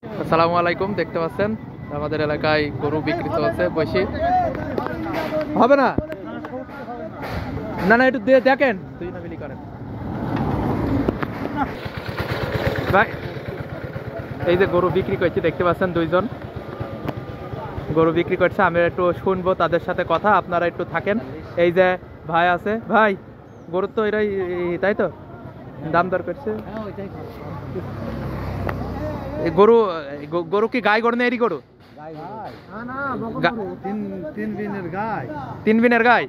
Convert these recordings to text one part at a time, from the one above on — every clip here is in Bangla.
আসসালামু আলাইকুম, দেখতে পাচ্ছেন আমাদের এলাকায় গরু বিক্রি চলছে। বসি হবে না, না না একটু দেখেন, তুই না বিলি করেন ভাই। এই যে গরু বিক্রি করছে দেখতে পাচ্ছেন, দুইজন গরু বিক্রি করছে। আমি একটু শুনবো তাদের সাথে কথা, আপনারা একটু থাকেন। এই যে ভাই আছে, ভাই গরু তো এরাই তাই তো দাম দর করছে। গরু গরু কি গাই গরু না এরি গরু? তিন বিনের গাই,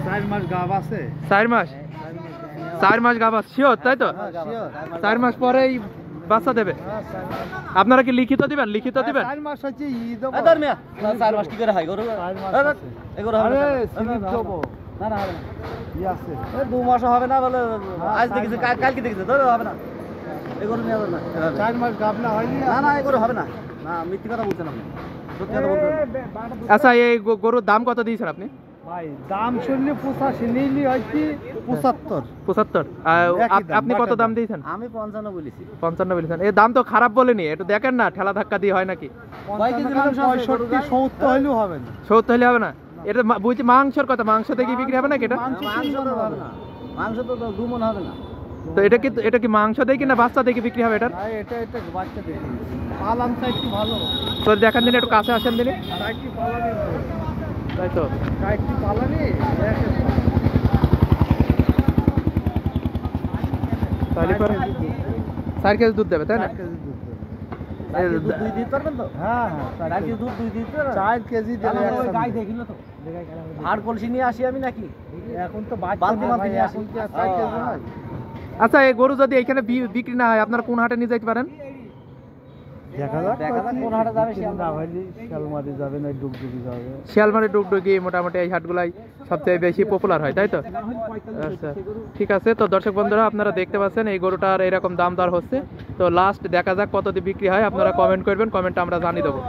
4 মাস গাব আছে। 4 মাস, 4 মাস গাব আছে শিওর তাই তো? 4 মাস পরেই বাচ্চা দেবে। আপনারা কি লিখিত দিবেন? লিখিত দিবেন? 4 মাস হচ্ছে ঈদ। 4 মাস কি করে হয় গরু? এগুলো হবে আরে স্লিপ দেবো। না না হবে না, ই আছে 2 মাসও হবে না বলে। আজ দেখেছি, কালকে দেখেছি, ধরো হবে না, এগুলো নিয়ে যাবে না। 4 মাস গাব না হয়নি। না না এগুলো হবে না, না মিথ্যে কথা বলছেন আপনি, সত্যি কথা বলছেন। আচ্ছা, এই গরুর দাম কত দিয়েছেন আপনি? ভাই দাম শুনলে 85 নিলি হয়তো 75। 75। আপনি কত দাম দিয়েছেন? আমি 55 বলেছি। 55 বলেছেন। এই দাম তো খারাপ বলেনি, একটু দেখেন না, ঠেলা ধাক্কা দিয়ে হয় নাকি? 65 70 হইলেও হবে না। 70 হলে হবে না? এটা বুঝছি মাংসের কথা, মাংস থেকে বিক্রি হবে নাকি এটা? মাংস তো হবে না, মাংস তো 2 মণ হবে না। তো এটা কি মাংস দেখি না বাচ্চা দেখি বিক্রি হবে এটা? ভাই এটা বাচ্চা দেখি পালান চাইছি ভালো। তো দেখান দিন, একটু কাছে আসেন দিন। চাইছি পালানি তাই তো, চাইছি পালানি তাহলে পরে 4 কেজি দুধ দেবে তাই না? দুধ 2 দিতে পারবেন তো? হ্যাঁ কাল কি দুধ 2 দিতে পারবেন? 4 কেজি দেবে। গাই দেখিল তো, আর কলসি নিয়ে আসি আমি নাকি? এখন তো বাচ্চা বালতি মাপি নিয়ে আসি। এখন কি আর 4 কেজি হয়? আচ্ছা, এই গরু যদি এখানে বিক্রি না হয়, আপনারা কোন হাটে নিয়ে যেতে পারেন? দেখা যাক কোন হাটে যাবে। না হইলে শালমারি যাবে না ডুগডুগি যাবে। শিয়ালমারি ডুগডুগি মোটামুটি এই হাটগুলাই সবচেয়ে বেশি পপুলার হয় তাই তো? আচ্ছা ঠিক আছে। তো দর্শক বন্ধুরা, আপনারা দেখতে পাচ্ছেন এই গরুটার এরকম দাম দর হচ্ছে। তো লাস্ট দেখা যাক কত দিয়ে বিক্রি হয়, আপনারা কমেন্ট করবেন, কমেন্টে আমরা জানিয়ে দেবো।